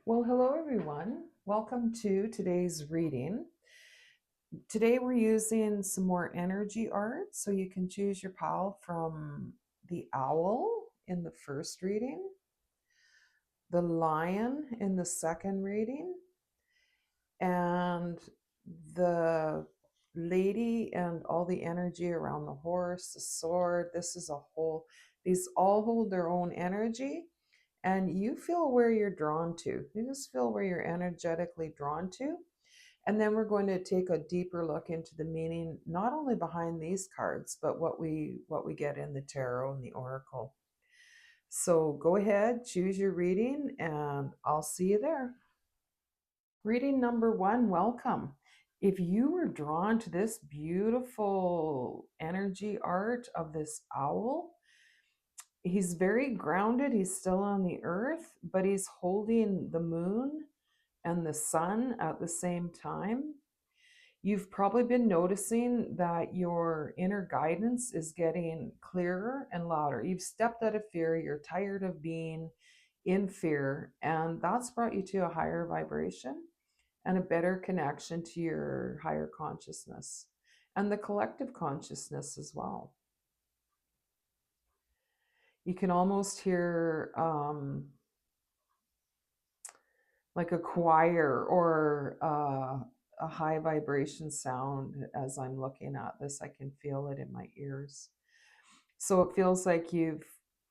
Well, hello everyone. Welcome to today's reading. Today we're using some more energy art, so you can choose your pile from the owl in the first reading, the lion in the second reading, and the lady and all the energy around the horse, the sword. These all hold their own energy, and you feel where you're drawn to. You just feel where you're energetically drawn to. And then we're going to take a deeper look into the meaning, not only behind these cards, but what we get in the tarot and the oracle. So go ahead, choose your reading, and I'll see you there. Reading number one, welcome. If you were drawn to this beautiful energy art of this owl, he's very grounded. He's still on the earth, but he's holding the moon and the sun at the same time. You've probably been noticing that your inner guidance is getting clearer and louder. You've stepped out of fear. You're tired of being in fear, and that's brought you to a higher vibration and a better connection to your higher consciousness and the collective consciousness as well. You can almost hear like a choir or a high vibration sound. As I'm looking at this, I can feel it in my ears. So it feels like you've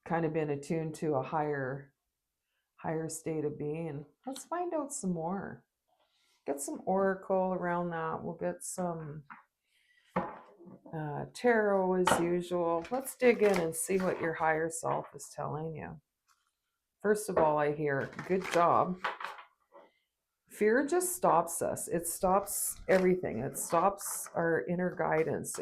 kind of been attuned to a higher state of being. Let's find out some more. Get some oracle around that. We'll get some tarot as usual. Let's dig in and see what your higher self is telling you. First of all, I hear good job. Fear just stops us. It stops everything. It stops our inner guidance.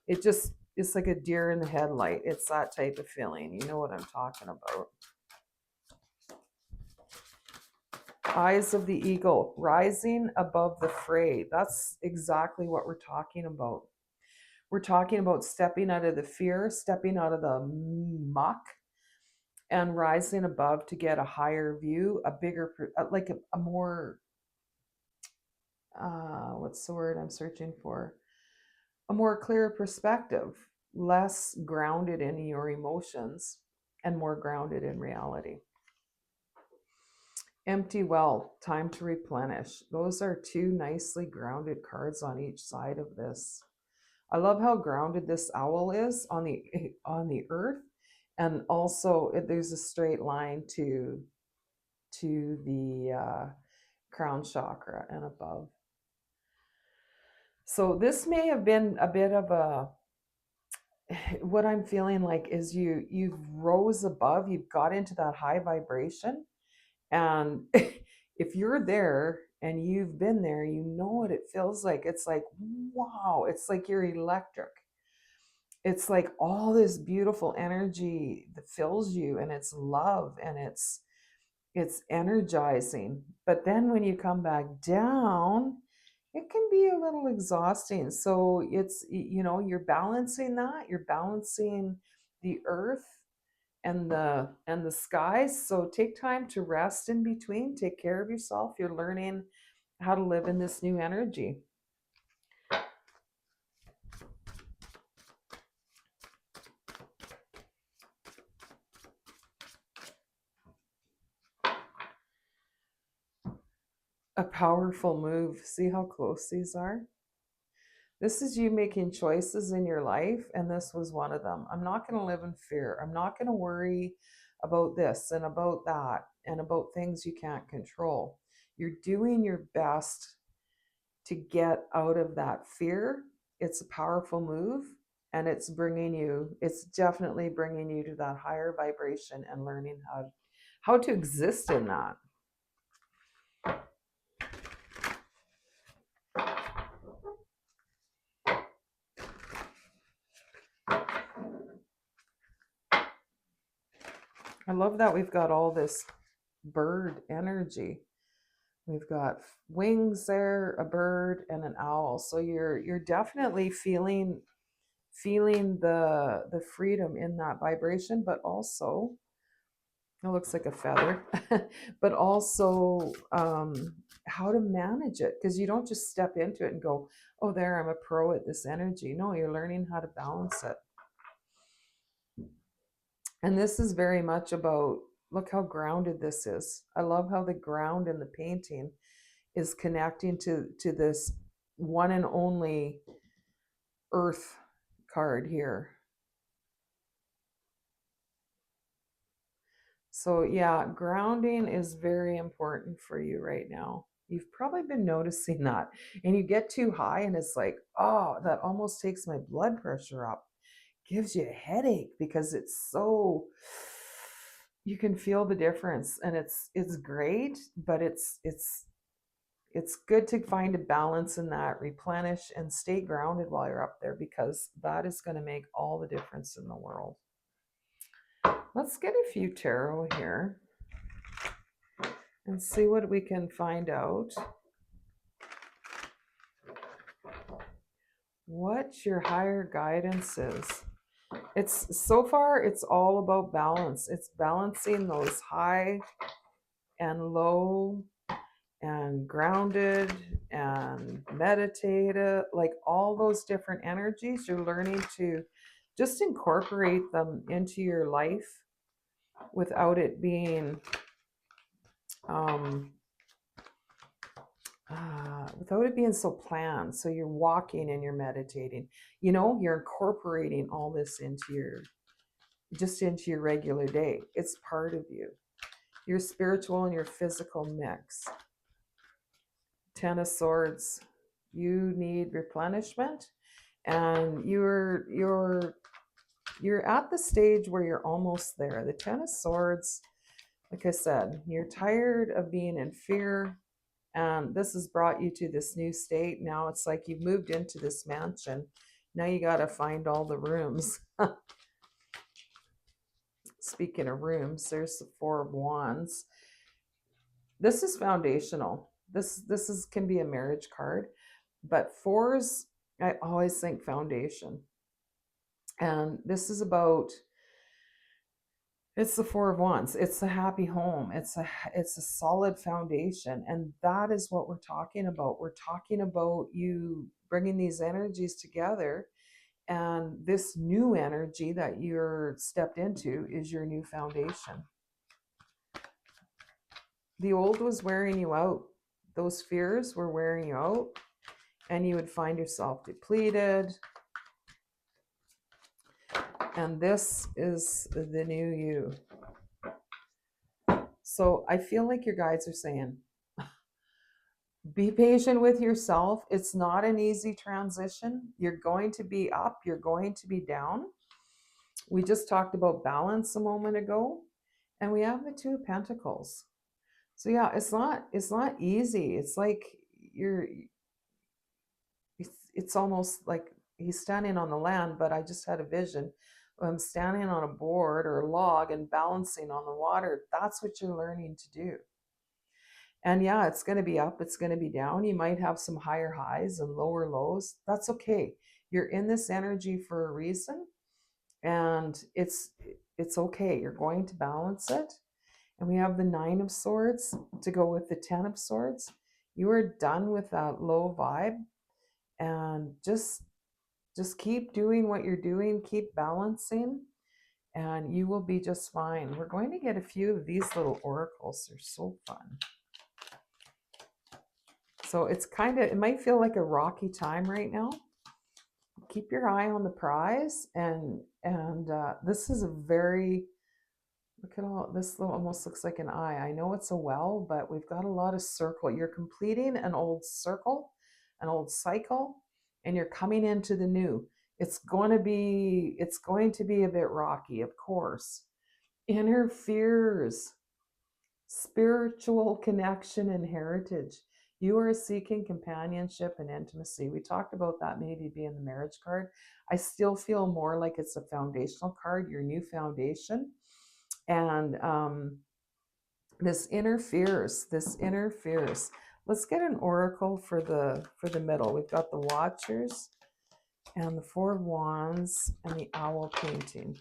It's like a deer in the headlight. It's that type of feeling. You know what I'm talking about. Eyes of the eagle, rising above the fray. That's exactly what we're talking about. We're talking about stepping out of the fear, stepping out of the muck, and rising above to get a higher view, a bigger, like a more, what's the word I'm searching for? A more clear perspective, less grounded in your emotions and more grounded in reality. Empty well, time to replenish. Those are two nicely grounded cards on each side of this. I love how grounded this owl is on the earth, and also there's a straight line to the crown chakra and above. So this may have been a bit of a, what I'm feeling like is you've rose above, you've got into that high vibration, and if you're there and you've been there, you know what it feels like. It's like, wow, it's like you're electric. It's like all this beautiful energy that fills you, and it's love, and it's energizing. But then when you come back down, it can be a little exhausting. So it's, you're balancing that. You're balancing the earth and the skies. So take time to rest in between. Take care of yourself. You're learning how to live in this new energy. A powerful move. See how close these are? This is you making choices in your life, and this was one of them. I'm not going to live in fear. I'm not going to worry about this and about that and about things you can't control. You're doing your best to get out of that fear. It's a powerful move, and it's definitely bringing you to that higher vibration and learning how to exist in that. I love that we've got all this bird energy. We've got wings there, a bird, and an owl. So you're definitely feeling the freedom in that vibration, but also It looks like a feather, but also how to manage it, because you don't just step into it and go, oh, there, I'm a pro at this energy. No, you're learning how to balance it. And this is very much about, look how grounded this is. I love how the ground in the painting is connecting to this one and only earth card here. So yeah, grounding is very important for you right now. You've probably been noticing that. And you get too high and it's like, oh, that almost takes my blood pressure up. Gives you a headache because it's so, you can feel the difference, and it's great, but it's good to find a balance in that, replenish and stay grounded while you're up there, because that is going to make all the difference in the world. Let's get a few tarot here and see what we can find out. What your higher guidance is. It's so far, it's all about balance. It's balancing those high and low and grounded and meditative, like all those different energies. You're learning to just incorporate them into your life without it being so planned. So you're walking and you're meditating, you're incorporating all this into your regular day. It's part of you, your spiritual and your physical mix. Ten of Swords, you need replenishment, and you're at the stage where you're almost there. The Ten of Swords, like I said, you're tired of being in fear, and this has brought you to this new state. Now it's like you've moved into this mansion. Now you got to find all the rooms. Speaking of rooms, there's the Four of Wands. This is foundational. This can be a marriage card, but fours, I always think foundation. And this is about, it's the Four of Wands. It's a happy home. It's a solid foundation, and that is what we're talking about. We're talking about you bringing these energies together, and this new energy that you're stepped into is your new foundation. The old was wearing you out. Those fears were wearing you out, and you would find yourself depleted. And this is the new you. So I feel like your guides are saying, be patient with yourself. It's not an easy transition. You're going to be up, you're going to be down. We just talked about balance a moment ago, and we have the Two of Pentacles. So yeah, it's not easy. It's like it's almost like he's standing on the land, but I just had a vision. I'm standing on a board or a log and balancing on the water. That's what you're learning to do. And yeah, it's going to be up, it's going to be down. You might have some higher highs and lower lows. That's okay. You're in this energy for a reason, and it's okay. You're going to balance it. And we have the Nine of Swords to go with the Ten of Swords. You are done with that low vibe, and just keep doing what you're doing, keep balancing, and you will be just fine. We're going to get a few of these little oracles. They're so fun. So it's it might feel like a rocky time right now. Keep your eye on the prize, and this is a very, look at all this little, almost looks like an eye. I know it's a well, but we've got a lot of circle. You're completing an old circle, an old cycle, and you're coming into the new. It's going to be a bit rocky, of course. Inner fears, spiritual connection and heritage. You are seeking companionship and intimacy. We talked about that maybe being the marriage card. I still feel more like it's a foundational card, your new foundation. And this inner fears. Let's get an oracle for the middle. We've got the Watchers and the Four of Wands and the Owl painting.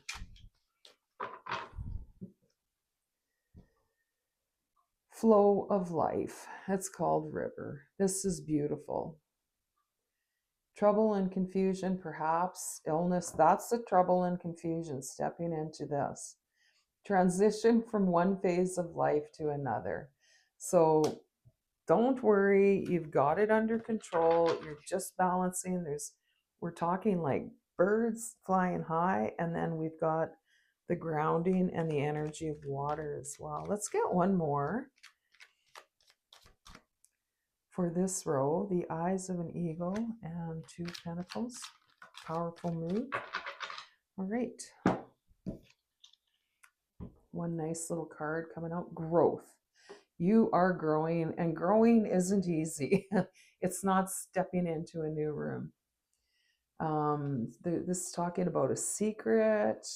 flow of life. It's called river. This is beautiful. Trouble and confusion, perhaps illness. That's the trouble and confusion, stepping into this. Transition from one phase of life to another. So don't worry, you've got it under control. You're just balancing. We're talking like birds flying high, and then we've got the grounding and the energy of water as well. Let's get one more for this row. The eyes of an eagle and 2 pentacles. Powerful move. All right. One nice little card coming out. Growth. You are growing, and growing isn't easy. It's not stepping into a new room. This is talking about a secret,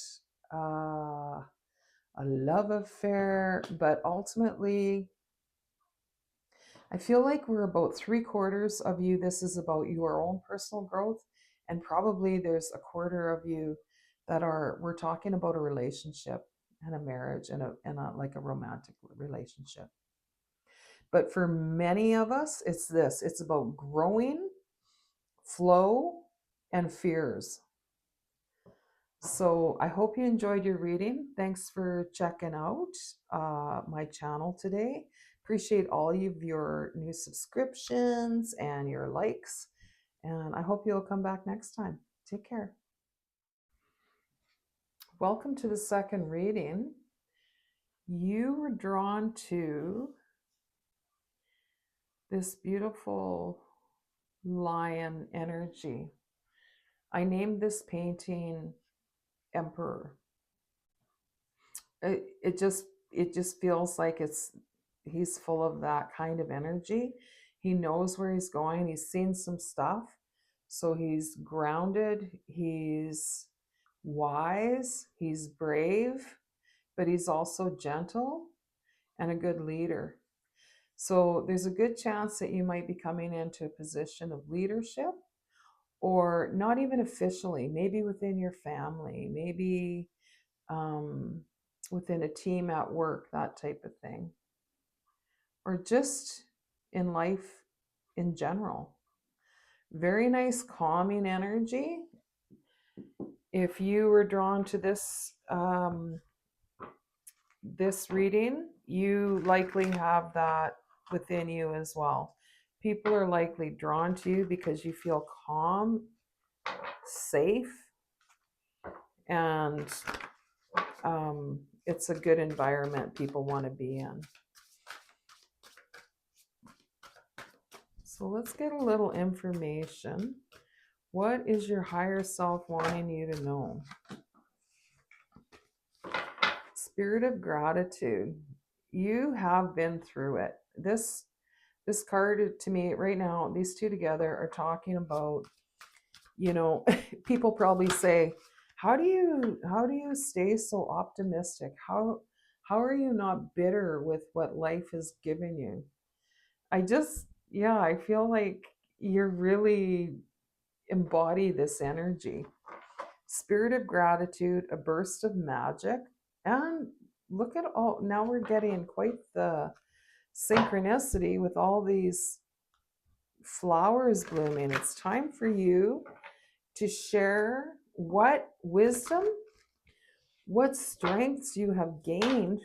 a love affair, but ultimately, I feel like we're about 3/4 of you. This is about your own personal growth, and probably there's a quarter of you that we're talking about a relationship and a marriage and a like a romantic relationship. But for many of us, it's about growing, flow, and fears. So I hope you enjoyed your reading. Thanks for checking out my channel today. Appreciate all of your new subscriptions and your likes. And I hope you'll come back next time. Take care. Welcome to the second reading. You were drawn to this beautiful lion energy. I named this painting Emperor. It just feels like he's full of that kind of energy. He knows where he's going. He's seen some stuff. So he's grounded, he's wise, he's brave, but he's also gentle and a good leader. So there's a good chance that you might be coming into a position of leadership, or not even officially, maybe within your family, maybe within a team at work, that type of thing, or just in life in general. Very nice calming energy. If you were drawn to this this reading, you likely have that within you as well. People are likely drawn to you because you feel calm, safe, and it's a good environment people want to be in. So let's get a little information. What is your higher self wanting you to know? Spirit of gratitude. You have been through it. This card to me right now, these two together are talking about, people probably say, how do you stay so optimistic? How are you not bitter with what life has given you? I feel like you're really embody this energy. Spirit of gratitude, a burst of magic, and look at all, now we're getting quite the synchronicity with all these flowers blooming. It's time for you to share what wisdom, what strengths you have gained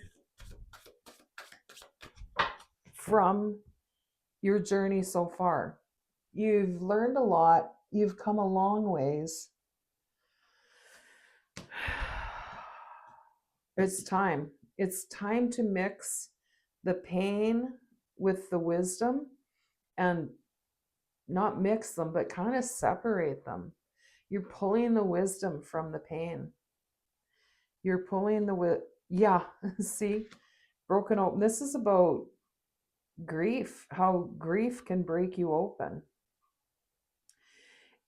from your journey so far. You've learned a lot. You've come a long ways. It's time. It's time to mix the pain with the wisdom, and not mix them, but kind of separate them. You're pulling the wisdom from the pain. You're pulling yeah, see, broken open. This is about grief, how grief can break you open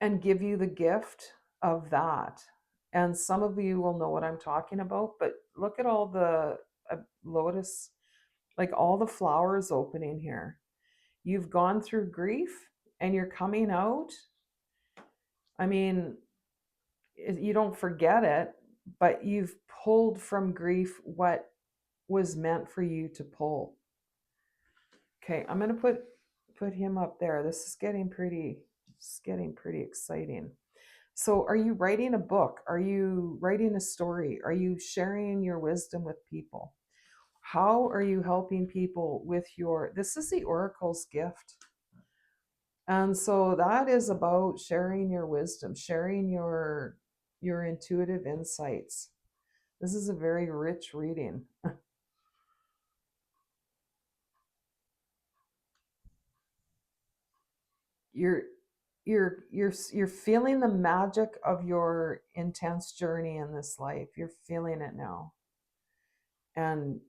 and give you the gift of that. And some of you will know what I'm talking about, but look at all the lotus, like all the flowers opening here. You've gone through grief and you're coming out. I mean, you don't forget it, but you've pulled from grief what was meant for you to pull. Okay, I'm gonna put him up there. This is getting pretty exciting. So, are you writing a book? Are you writing a story? Are you sharing your wisdom with people? How are you helping people with your, this is the Oracle's gift. And so that is about sharing your wisdom, sharing your intuitive insights. This is a very rich reading. You're you're feeling the magic of your intense journey in this life. You're feeling it now. And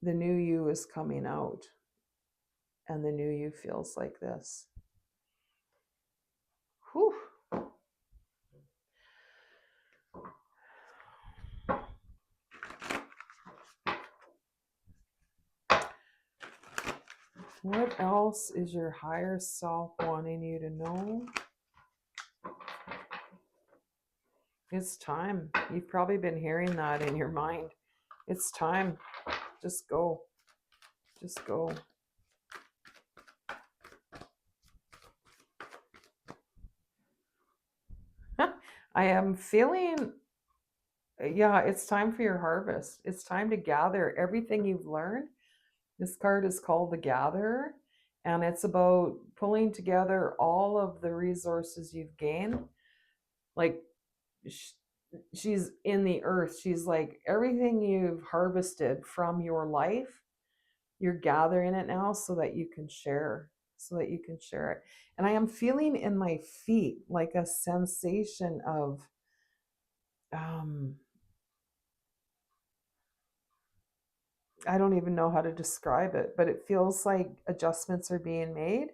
the new you is coming out. And the new you feels like this. Whew. What else is your higher self wanting you to know? It's time. You've probably been hearing that in your mind. It's time. Just go. Just go. I am feeling, yeah, it's time for your harvest. It's time to gather everything you've learned. This card is called the Gatherer, and it's about pulling together all of the resources you've gained. Like, she's in the earth. She's like, everything you've harvested from your life, you're gathering it now so that you can share, it. And I am feeling in my feet like a sensation of, um, I don't even know how to describe it, but it feels like adjustments are being made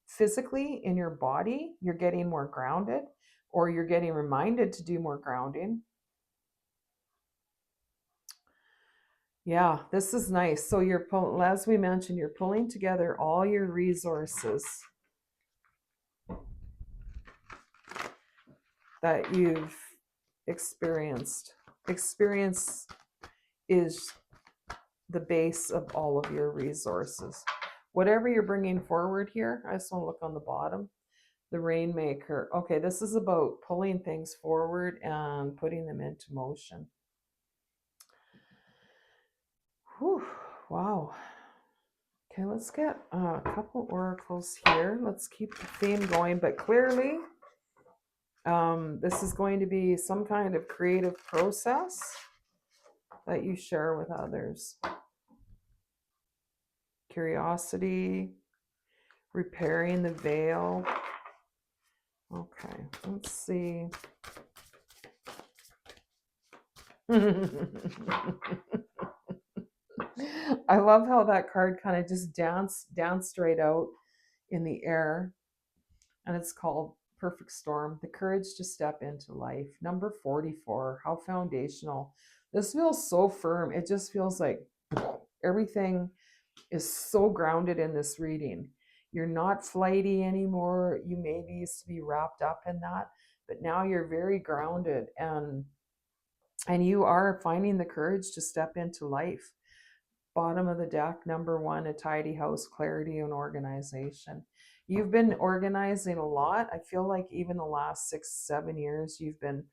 physically in your body. You're getting more grounded, or you're getting reminded to do more grounding. Yeah, this is nice. So you're pulling, as we mentioned, you're pulling together all your resources that you've experienced. Experience is the base of all of your resources. Whatever you're bringing forward here, I just want to look on the bottom. The Rainmaker. Okay, this is about pulling things forward and putting them into motion. Whew, wow. Okay, let's get a couple oracles here. Let's keep the theme going, but clearly this is going to be some kind of creative process that you share with others. Curiosity, repairing the veil. Okay, let's see. I love how that card kind of just danced straight out in the air. And it's called Perfect Storm, the courage to step into life. Number 44, how foundational. This feels so firm. It just feels like everything is so grounded in this reading. You're not flighty anymore. You maybe used to be wrapped up in that, but now you're very grounded, and you are finding the courage to step into life. Bottom of the deck, number 1, a tidy house, clarity and organization. You've been organizing a lot. I feel like even the last 6-7 years you've been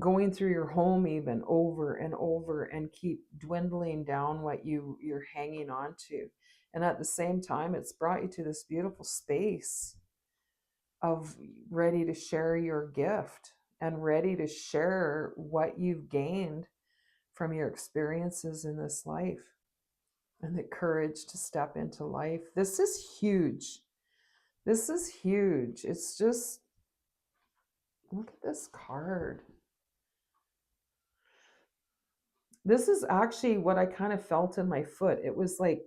going through your home even over and over and keep dwindling down what you're hanging on to. And at the same time, it's brought you to this beautiful space of ready to share your gift and ready to share what you've gained from your experiences in this life, and the courage to step into life. This is huge. This is huge. It's just, look at this card. This is actually what I kind of felt in my foot. It was like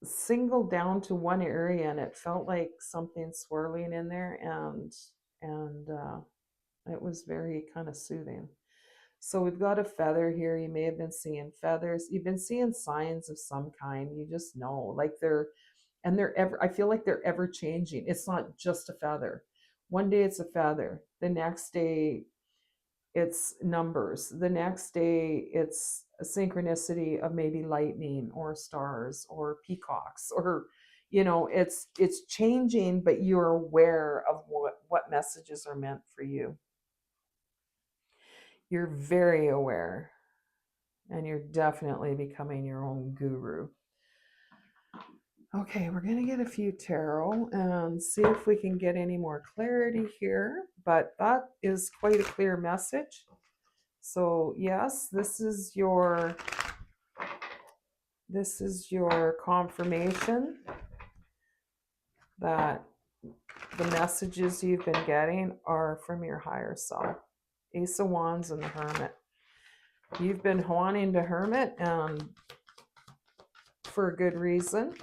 singled down to one area, and it felt like something swirling in there, and it was very kind of soothing. So we've got a feather here. You may have been seeing feathers. You've been seeing signs of some kind. You just know, like they're ever, I feel like they're ever changing. It's not just a feather. One day it's a feather. The next day it's numbers. The next day it's synchronicity of maybe lightning or stars or peacocks, or it's changing, but you're aware of what messages are meant for you. You're very aware, and you're definitely becoming your own guru. Okay, we're going to get a few tarot and see if we can get any more clarity here, but that is quite a clear message. So yes, this is your confirmation that the messages you've been getting are from your higher self. Ace of Wands and the Hermit. You've been wanting the Hermit, and for a good reason,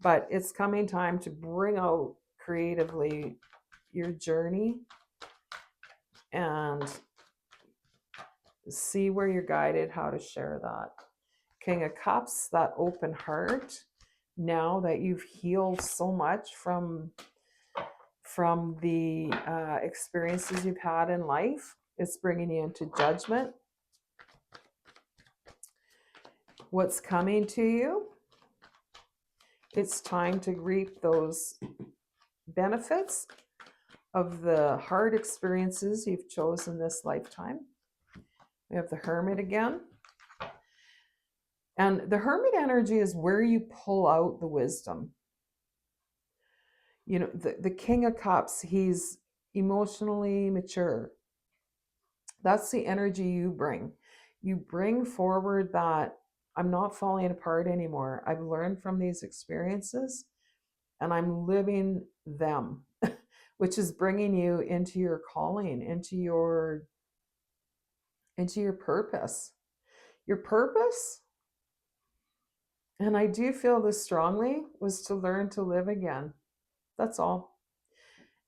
but it's coming time to bring out creatively your journey and see where you're guided, how to share that. King of Cups, that open heart. Now that you've healed so much from the experiences you've had in life, it's bringing you into judgment. What's coming to you? It's time to reap those benefits of the hard experiences you've chosen this lifetime. We have the Hermit again. And the Hermit energy is where you pull out the wisdom. You know, the King of Cups, he's emotionally mature. That's the energy you bring. You bring forward that I'm not falling apart anymore. I've learned from these experiences and I'm living them, which is bringing you into your calling, into your purpose. Your purpose, and I do feel this strongly, was to learn to live again. That's all.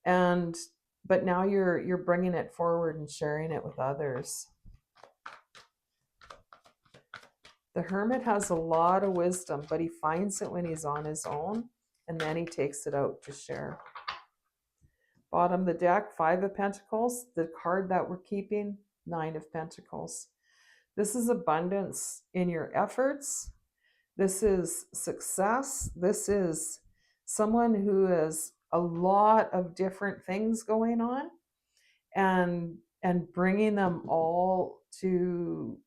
But now you're bringing it forward and sharing it with others. The Hermit has a lot of wisdom, but he finds it when he's on his own, and then he takes it out to share. Bottom of the deck, Five of Pentacles. The card that we're keeping, Nine of Pentacles. This is abundance in your efforts. This is success. This is someone who has a lot of different things going on, and bringing them all to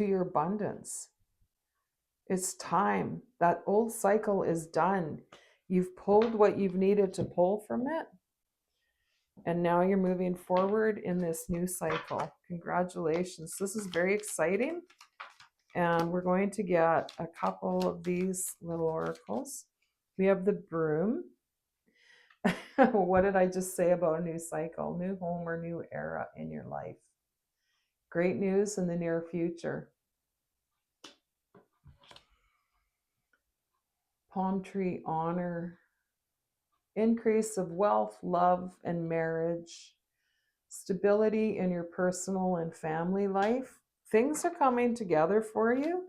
your abundance. It's time. That old cycle is done. You've pulled what you've needed to pull from it, and now you're moving forward in this new cycle. Congratulations. This is very exciting. And we're going to get a couple of these little oracles. We have the Broom. What did I just say about a new cycle? New home or new era in your life. Great news in the near future. Palm tree, honor. Increase of wealth, love, and marriage. Stability in your personal and family life. Things are coming together for you.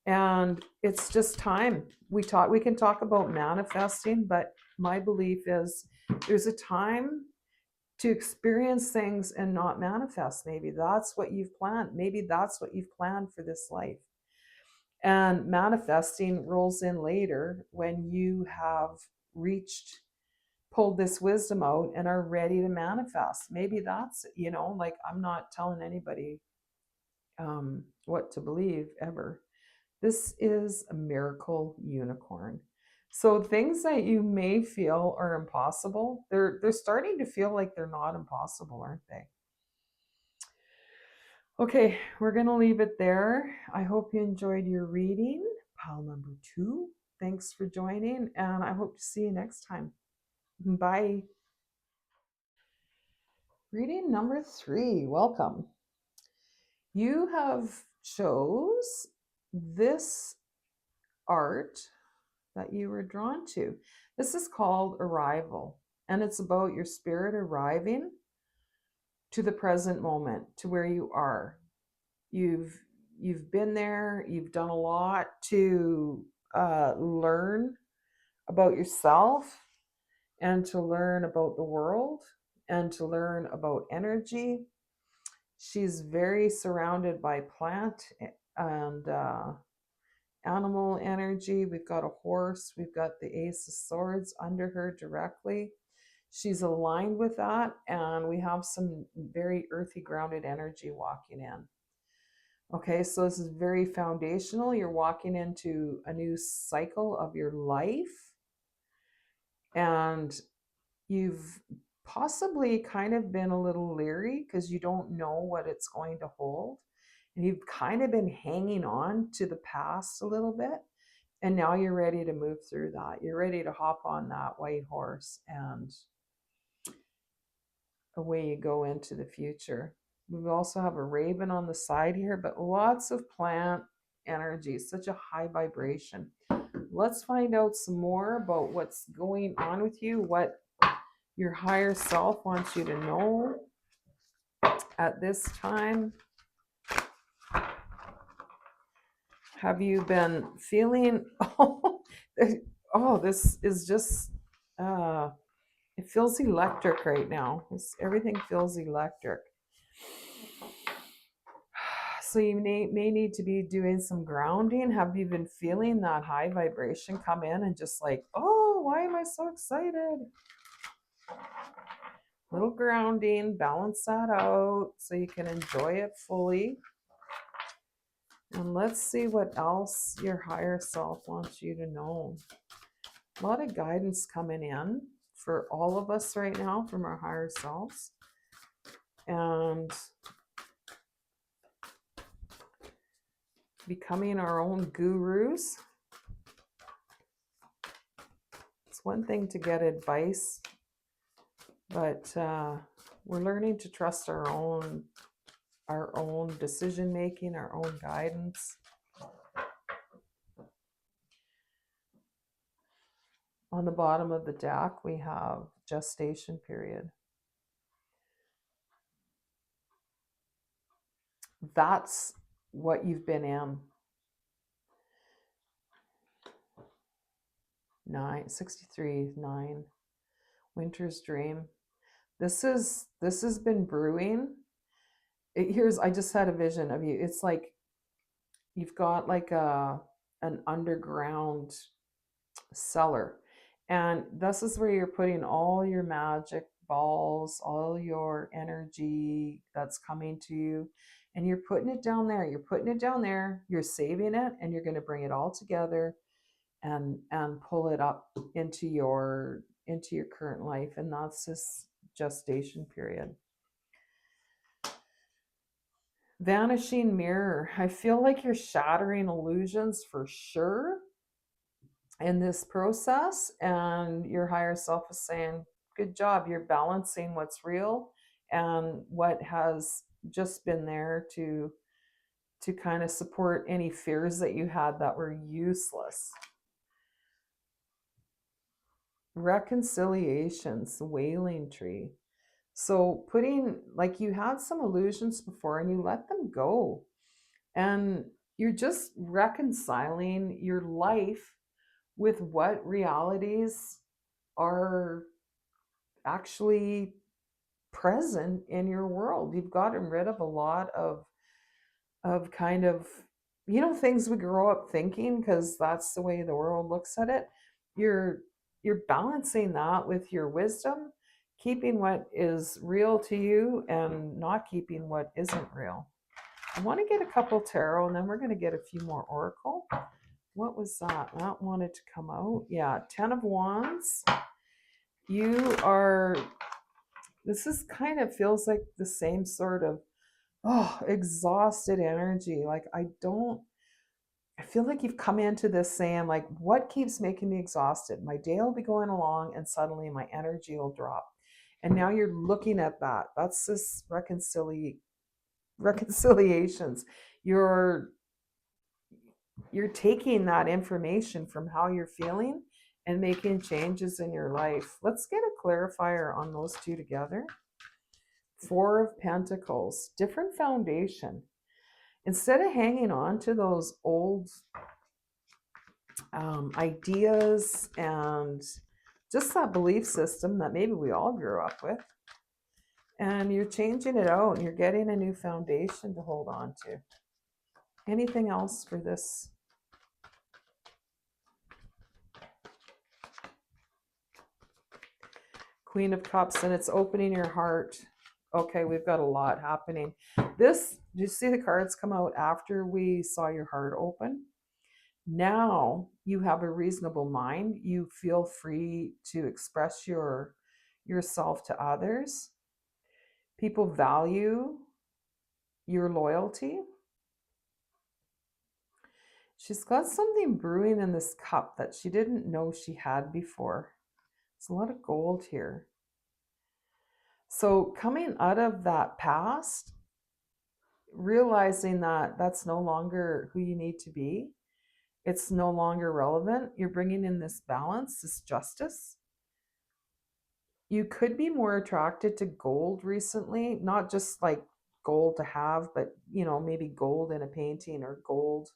And it's just time. We can talk about manifesting, but my belief is there's a time to experience things and not manifest. Maybe that's what you've planned. Maybe that's what you've planned for this life. And manifesting rolls in later when you have pulled this wisdom out and are ready to manifest. Maybe that's, like, I'm not telling anybody what to believe ever. This is a miracle unicorn. So things that you may feel are impossible, they're starting to feel like they're not impossible, aren't they? Okay, we're going to leave it there. I hope you enjoyed your reading. Pile number 2. Thanks for joining, and I hope to see you next time. Bye. Reading number 3. Welcome. You have chose this art that you were drawn to. This is called Arrival, and it's about your spirit arriving to the present moment, to where you are. You've been there. You've done a lot to learn about yourself and to learn about the world. and to learn about energy. She's very surrounded by plant and animal energy. We've got a horse. We've got the Ace of Swords under her directly. She's aligned with that, and we have some very earthy, grounded energy walking in. Okay, so this is very foundational. You're walking into a new cycle of your life, and you've possibly kind of been a little leery because you don't know what it's going to hold. And you've kind of been hanging on to the past a little bit. And now you're ready to move through that. You're ready to hop on that white horse and away you go into the future. We also have a raven on the side here, but lots of plant energy, such a high vibration. Let's find out some more about what's going on with you, what your higher self wants you to know at this time. Have you been feeling, this is just, it feels electric right now. Everything feels electric. So you may need to be doing some grounding. Have you been feeling that high vibration come in and just like, oh, why am I so excited? Little grounding, balance that out so you can enjoy it fully. And let's see what else your higher self wants you to know. A lot of guidance coming in for all of us right now from our higher selves. And becoming our own gurus. It's one thing to get advice, but we're learning to trust our own decision making, our own guidance. On the bottom of the deck, we have gestation period. That's what you've been in. 9, Winter's Dream. This has been brewing. I just had a vision of you. It's like you've got like an underground cellar, and this is where you're putting all your magic balls, all your energy that's coming to you, and you're putting it down there. You're saving it, and you're going to bring it all together and pull it up into your current life. And that's this gestation period. Vanishing mirror. I feel like you're shattering illusions for sure in this process, and your higher self is saying, good job. You're balancing what's real and what has just been there to kind of support any fears that you had that were useless. Reconciliations, the wailing tree. So putting, like, you had some illusions before and you let them go, and you're just reconciling your life with what realities are actually present in your world. You've gotten rid of a lot of kind of, things we grow up thinking because that's the way the world looks at it. You're balancing that with your wisdom, keeping what is real to you and not keeping what isn't real. I want to get a couple tarot, and then we're going to get a few more oracle. What was that? That wanted to come out. Yeah, 10 of Wands. This is kind of feels like the same sort of, exhausted energy. Like, I feel like you've come into this saying, like, what keeps making me exhausted? My day will be going along and suddenly my energy will drop. And now you're looking at that. That's this reconciliations. You're taking that information from how you're feeling and making changes in your life. Let's get a clarifier on those two together. 4 of Pentacles, different foundation. Instead of hanging on to those old ideas and just that belief system that maybe we all grew up with, And you're changing it out and you're getting a new foundation to hold on to. Anything else for this? Queen of Cups, and it's opening your heart. Okay, we've got a lot happening. This, do you see the cards come out after we saw your heart open? Now you have a reasonable mind. You feel free to express yourself to others. People value your loyalty. She's got something brewing in this cup that she didn't know she had before. There's a lot of gold here. So coming out of that past, realizing that that's no longer who you need to be, it's no longer relevant. You're bringing in this balance, this justice. You could be more attracted to gold recently, not just like gold to have, but maybe gold in a painting or gold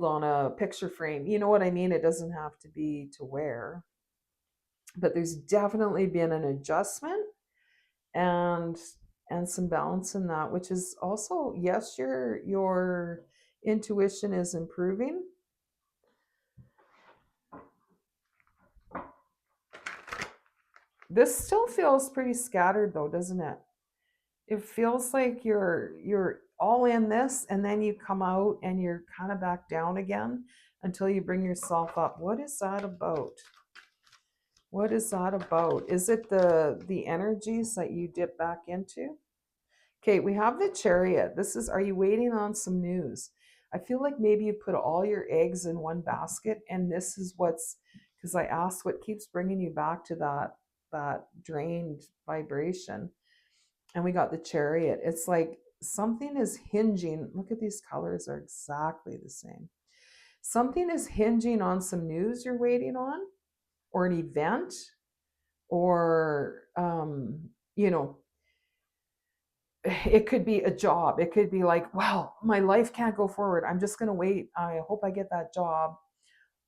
on a picture frame. You know what I mean? It doesn't have to be to wear. But there's definitely been an adjustment and some balance in that, which is also, yes, your intuition is improving. This still feels pretty scattered though, doesn't it? It feels like you're all in this and then you come out and you're kind of back down again until you bring yourself up. What is that about? What is that about? Is it the energies that you dip back into? Okay, we have the Chariot. This is, are you waiting on some news? I feel like maybe you put all your eggs in one basket and this is what's, because I asked what keeps bringing you back to that drained vibration. And we got the Chariot. It's like something is hinging. Look at these colors are exactly the same. Something is hinging on some news you're waiting on, or an event, or it could be a job. It could be like, well, my life can't go forward. I'm just going to wait. I hope I get that job,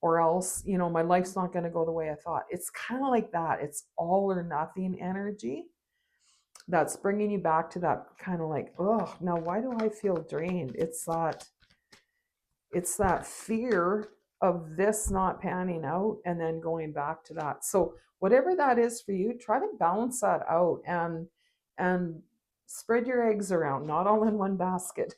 or else, my life's not going to go the way I thought. It's kind of like that. It's all or nothing energy that's bringing you back to that kind of like, oh, now why do I feel drained? It's that fear of this not panning out and then going back to that. So whatever that is for you, try to balance that out and spread your eggs around, not all in one basket.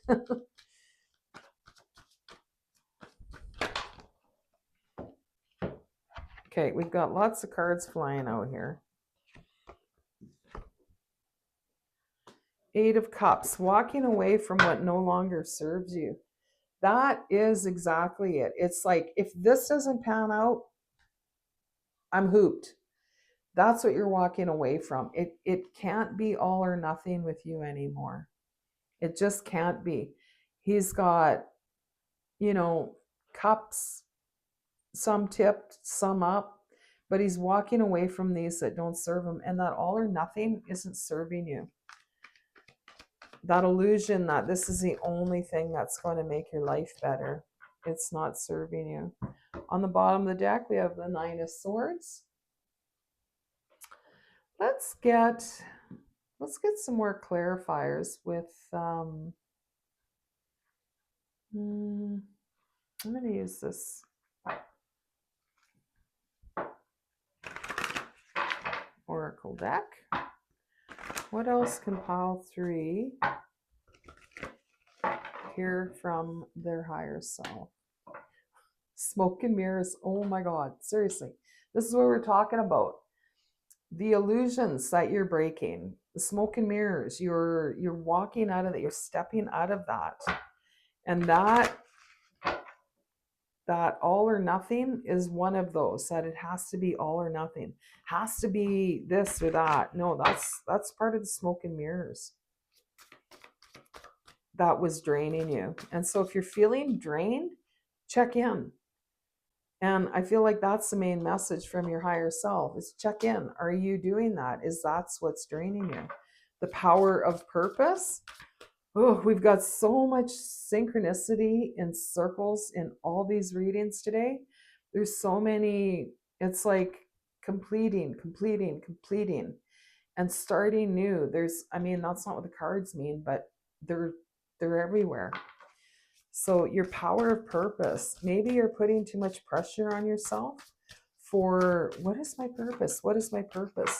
Okay, we've got lots of cards flying out here. Eight of Cups, walking away from what no longer serves you. That is exactly it. It's like, if this doesn't pan out, I'm hooped. That's what you're walking away from. It can't be all or nothing with you anymore. It just can't be. He's got, cups, some tipped, some up, but he's walking away from these that don't serve him. And that all or nothing isn't serving you. That illusion that this is the only thing that's going to make your life better, it's not serving you. On the bottom of the deck, we have the Nine of Swords. Let's get some more clarifiers with I'm going to use this Oracle deck. What else can pile 3 hear from their higher self? Smoke and mirrors. Oh my God, seriously. This is what we're talking about. The illusions that you're breaking, the smoke and mirrors, you're walking out of that, you're stepping out of that. And that all or nothing is one of those, that it has to be all or nothing, has to be this or that. No, that's part of the smoke and mirrors that was draining you. And so if you're feeling drained, check in. And I feel like that's the main message from your higher self, is check in. Are you doing that? Is that's what's draining you? The power of purpose. Oh, we've got so much synchronicity in circles in all these readings today. There's so many, it's like completing. and starting new. I mean, that's not what the cards mean, but they're they're everywhere. So your power of purpose, maybe you're putting too much pressure on yourself for what is my purpose? What is my purpose?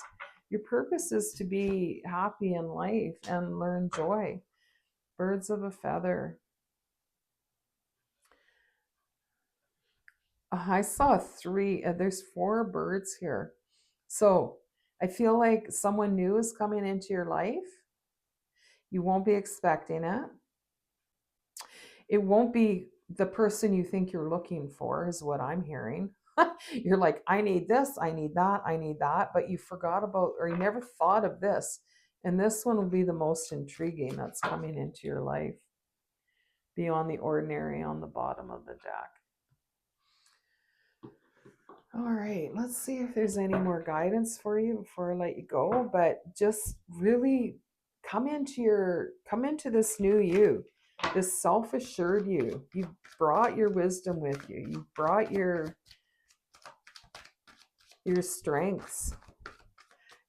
Your purpose is to be happy in life and learn joy. Birds of a feather. I saw three, there's four birds here. So I feel like someone new is coming into your life. You won't be expecting it. It won't be the person you think you're looking for, is what I'm hearing. You're like, I need this, I need that, I need that, but you forgot about, or you never thought of this. And this one will be the most intriguing that's coming into your life. Beyond the ordinary on the bottom of the deck. All right, let's see if there's any more guidance for you before I let you go. But just really come into this new you, this self-assured you. You brought your wisdom with you. You brought your strengths.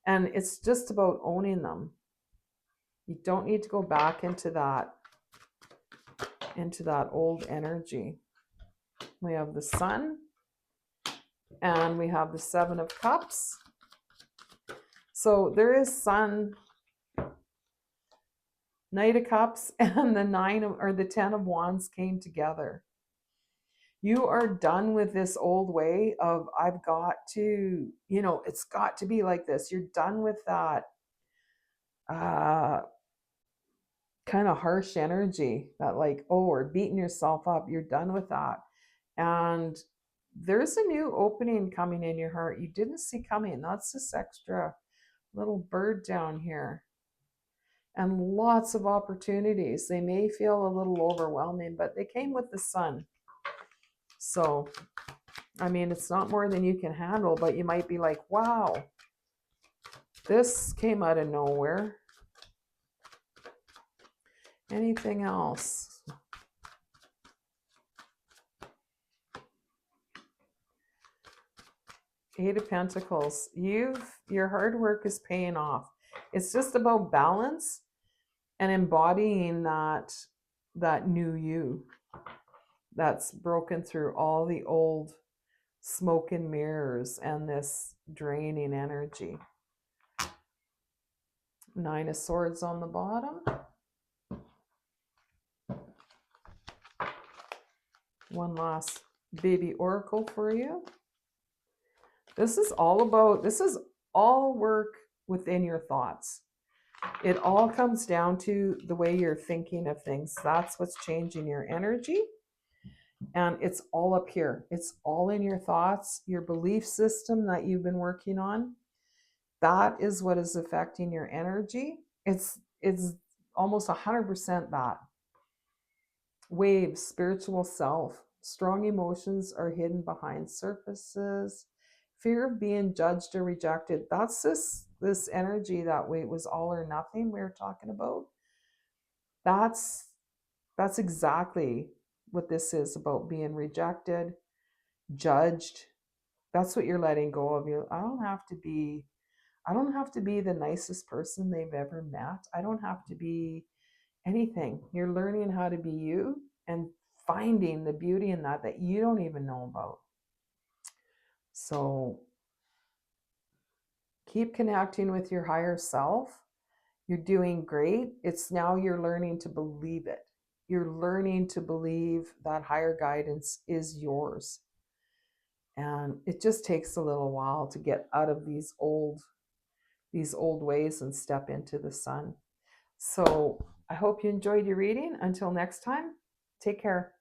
And it's just about owning them. You don't need to go back into that old energy. We have the Sun, and we have the Seven of Cups. So there is Sun, Knight of Cups, and the 10 of Wands came together. You are done with this old way of, I've got to, it's got to be like this. You're done with that kind of harsh energy, that like, oh, or beating yourself up. You're done with that. And there's a new opening coming in your heart you didn't see coming. That's this extra little bird down here. And lots of opportunities. They may feel a little overwhelming, but they came with the Sun. So, I mean, it's not more than you can handle, but you might be like, wow, this came out of nowhere. Anything else? Eight of Pentacles. Your hard work is paying off. It's just about balance and embodying that new you that's broken through all the old smoke and mirrors and this draining energy. Nine of Swords on the bottom. One last baby oracle for you. This is all work within your thoughts. It all comes down to the way you're thinking of things. That's what's changing your energy. And it's all up here. It's all in your thoughts, your belief system that you've been working on. That is what is affecting your energy. It's almost 100% that. Waves, spiritual self. Strong emotions are hidden behind surfaces. Fear of being judged or rejected. That's this energy that was all or nothing we were talking about. That's exactly what this is about, being rejected, judged. That's what you're letting go of. I don't have to be the nicest person they've ever met. I don't have to be anything. You're learning how to be you and finding the beauty in that you don't even know about. So keep connecting with your higher self. You're doing great. It's now you're learning to believe it. You're learning to believe that higher guidance is yours. And it just takes a little while to get out of these old ways and step into the Sun. So I hope you enjoyed your reading. Until next time, take care.